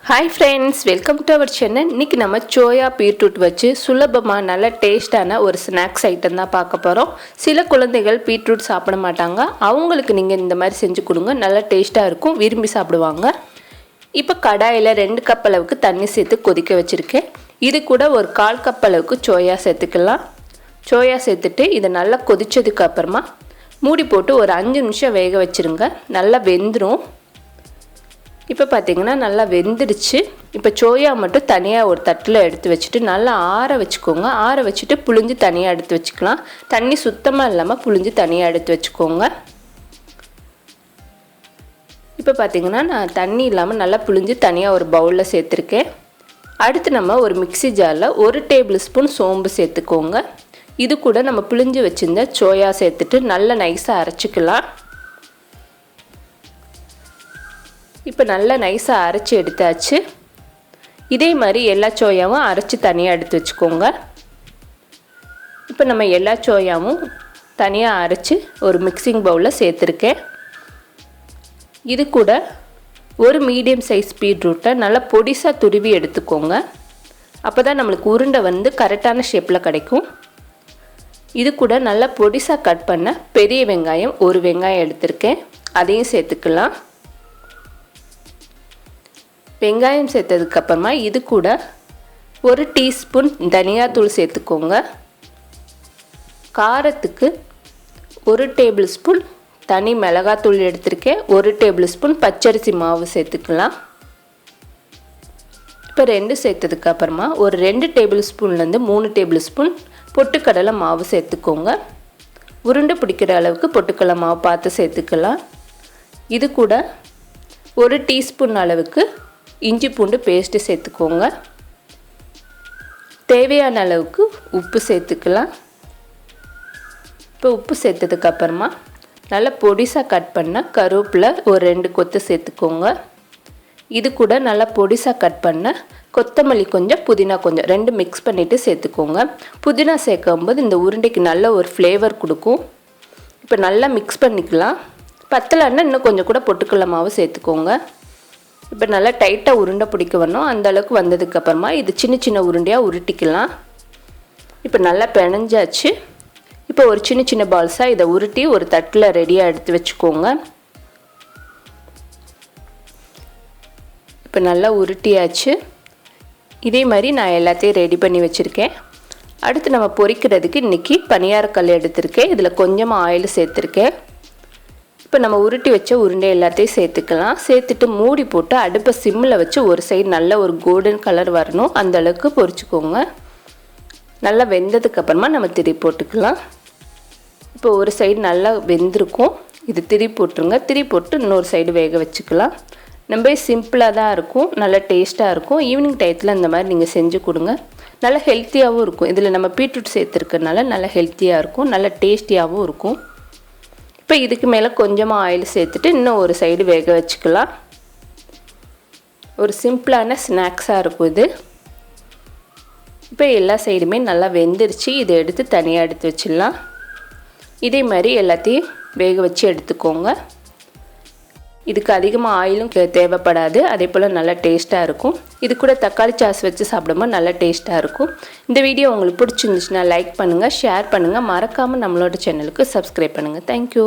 Hi friends, welcome to our channel. இன்னைக்கு நம்ம soya beetroot வச்சு சுலபமா நல்ல டேஸ்டான ஒரு ஸ்நாக்ஸ் ஐட்டம் தான் பார்க்க போறோம். சில குழந்தைகள் பீட்ரூட் சாப்பிட மாட்டாங்க. அவங்களுக்கு நீங்க இந்த மாதிரி செஞ்சு கொடுங்க. நல்ல டேஸ்டா இருக்கும். விரும்பி சாப்பிடுவாங்க. இப்போ கடாயில 2 கப் அளவுக்கு தண்ணி சேர்த்து கொதிக்க வச்சிருக்கேன். இது கூட ஒரு 1/4 கப் அளவுக்கு சோயா சேர்த்துக்கலாம். சோயா சேர்த்துட்டு இத நல்லா கொதிச்சதுக்கு அப்புறமா மூடி போட்டு ஒரு 5 நிமிஷம் வேக வச்சிருங்க. நல்லா வெந்துரும். இப்போ பாத்தீங்கன்னா நல்லா வெந்திருச்சு. இப்போ சோயா மட்டும் தனியா ஒரு தட்டுல எடுத்து வச்சிட்டு நல்லா ஆற வச்சுக்கோங்க. ஆற வச்சிட்டு புளிஞ்சு தனியா எடுத்து வச்சுக்கலாம். தண்ணி சுத்தமா இல்லாம புளிஞ்சு தனியா எடுத்து வச்சுக்கோங்க. இப்போ பாத்தீங்கன்னா நான் தண்ணி இல்லாம நல்லா புளிஞ்சு தனியா ஒரு பவுல்ல சேர்த்திருக்கேன். அடுத்து நம்ம ஒரு மிக்ஸி ஜார்ல 1 டேபிள்ஸ்பூன் சோம்பு சேர்த்துக்கோங்க. இது கூட நம்ம புளிஞ்சு வச்சிருந்த சோயா சேர்த்துட்டு நல்லா நைஸா அரைச்சுக்கலாம். இப்போ நல்லா நைஸா அரைச்சு எடுத்தாச்சு. இதே மாதிரி எல்லா சோயாவும் அரைச்சு தனியா எடுத்து வச்சுக்கோங்க. இப்போ நம்ம எல்லா சோயாவும் தனியா அரைச்சு ஒரு மிக்சிங் பவுல்ல சேர்த்திருக்கேன். இது கூட ஒரு மீடியம் சைஸ் பீட்ரூட்டை நல்லா பொடிசா துருவி எடுத்துக்கோங்க. அப்பதான் நமக்கு உருண்டை வந்து கரெக்டான ஷேப்ல கிடைக்கும். இது கூட நல்லா பொடிசா கட் பண்ண பெரிய வெங்காயம் ஒரு வெங்காயம் எடுத்துர்க்கேன். அதையும் சேர்த்துக்கலாம். வெங்காயம் சேர்த்ததுக்கு அப்புறமா இது கூட 1 டீஸ்பூன் தனியாத்தூள் சேர்த்துக்கோங்க. காரத்துக்கு 1 டேபிள்ஸ்பூன் தனி மிளகாத்தூள் எடுத்துர்க்கேன். 1 டேபிள்ஸ்பூன் பச்சரிசி மாவு சேர்த்துக்கலாம். இப்போ 2 சேர்த்ததுக்கு அப்புறமா ஒரு 2 டேபிள்ஸ்பூன்ல இருந்து 3 டேபிள்ஸ்பூன் பொட்டுக்கடலை மாவு சேர்த்துக்கோங்க. உருண்டை பிடிக்கிற அளவுக்கு பொட்டுக்கடலை மாவு பார்த்து சேர்த்துக்கலாம். இது கூட 1 டீஸ்பூன் அளவுக்கு இஞ்சி பூண்டு பேஸ்ட் சேர்த்துக்கோங்க. தேவையான அளவுக்கு உப்பு சேர்த்துக்கலாம். இப்போ உப்பு சேர்த்ததுக்கு அப்புறமா நல்லா பொடிசா கட் பண்ண கருவேப்பிலை ஒரு 2 கொத்து சேர்த்துக்கோங்க. இது கூட நல்லா பொடிசா கட் பண்ண கொத்தமல்லி கொஞ்சம் புதினா கொஞ்சம் 2 மிக்ஸ் பண்ணிட்டு சேர்த்துக்கோங்க. புதினா சேர்க்கும்போது இந்த உருண்டைக்கு நல்ல ஒரு ஃப்ளேவர் கொடுக்கும். இப்போ நல்லா மிக்ஸ் பண்ணிக்கலாம். பத்தலைன்னா இன்னும் கொஞ்சம் கூட பொட்டுக்கடலை மாவு சேர்த்துக்கோங்க. இப்போ நல்லா டைட்டாக உருண்டை பிடிக்க வரணும். அந்த அளவுக்கு வந்ததுக்கு அப்புறமா இது சின்ன சின்ன உருண்டையாக உருட்டிக்கலாம். இப்போ நல்லா பிணைஞ்சாச்சு. இப்போ ஒரு சின்ன சின்ன பால்ஸாக இதை உருட்டி ஒரு தட்டில் ரெடியாக எடுத்து வச்சுக்கோங்க. இப்போ நல்லா உருட்டியாச்சு. இதே மாதிரி நான் எல்லாத்தையும் ரெடி பண்ணி வச்சுருக்கேன். அடுத்து நம்ம பொரிக்கிறதுக்கு இன்றைக்கி பனியாரக்கல் எடுத்திருக்கேன். இதில் கொஞ்சமாக ஆயில் சேர்த்துருக்கேன். இப்போ நம்ம உருட்டி வச்ச உருண்டை எல்லாத்தையும் சேர்த்துக்கலாம். சேர்த்துட்டு மூடி போட்டு அடுப்பை சிம்மில் வச்சு ஒரு சைடு நல்ல ஒரு கோல்டன் கலர் வரணும். அந்த அளவுக்கு பொரிச்சுக்கோங்க. நல்லா வெந்ததுக்கு அப்புறமா நம்ம திருப்பி போட்டுக்கலாம். இப்போ ஒரு சைடு நல்லா வெந்திருக்கும். இது திருப்பி போட்டுருங்க. திருப்பி போட்டு இன்னொரு சைடு வேக வச்சுக்கலாம். ரொம்ப சிம்பிளாக தான் இருக்கும். நல்லா டேஸ்ட்டாக இருக்கும். ஈவினிங் டயத்தில் இந்த மாதிரி நீங்கள் செஞ்சு கொடுங்க. நல்லா ஹெல்த்தியாகவும் இருக்கும். இதில் நம்ம பீட்ரூட் சேர்த்துருக்கனால நல்லா ஹெல்த்தியாக இருக்கும். நல்லா டேஸ்டியாகவும் இருக்கும். இப்போ இதுக்கு மேலே கொஞ்சமாக ஆயில் சேர்த்துட்டு இன்னும் ஒரு சைடு வேக வச்சுக்கலாம். ஒரு சிம்பிளான ஸ்நாக்ஸாக இருக்கும் இது. இப்போ எல்லா சைடுமே நல்லா வெந்துருச்சு. இதை எடுத்து தனியாக எடுத்து வச்சிடலாம். இதே மாதிரி எல்லாத்தையும் வேக வச்சு எடுத்துக்கோங்க. இதுக்கு அதிகமாக ஆயிலும் தேவைப்படாது. அதே போல் நல்லா டேஸ்ட்டாக இருக்கும். இது கூட தக்காளி சாஸ் வச்சு சாப்பிடும்போது நல்லா டேஸ்ட்டாக இருக்கும். இந்த வீடியோ உங்களுக்கு பிடிச்சிருந்துச்சுன்னா லைக் பண்ணுங்கள், ஷேர் பண்ணுங்கள். மறக்காமல் நம்மளோட சேனலுக்கு சப்ஸ்கிரைப் பண்ணுங்கள். தேங்க்யூ.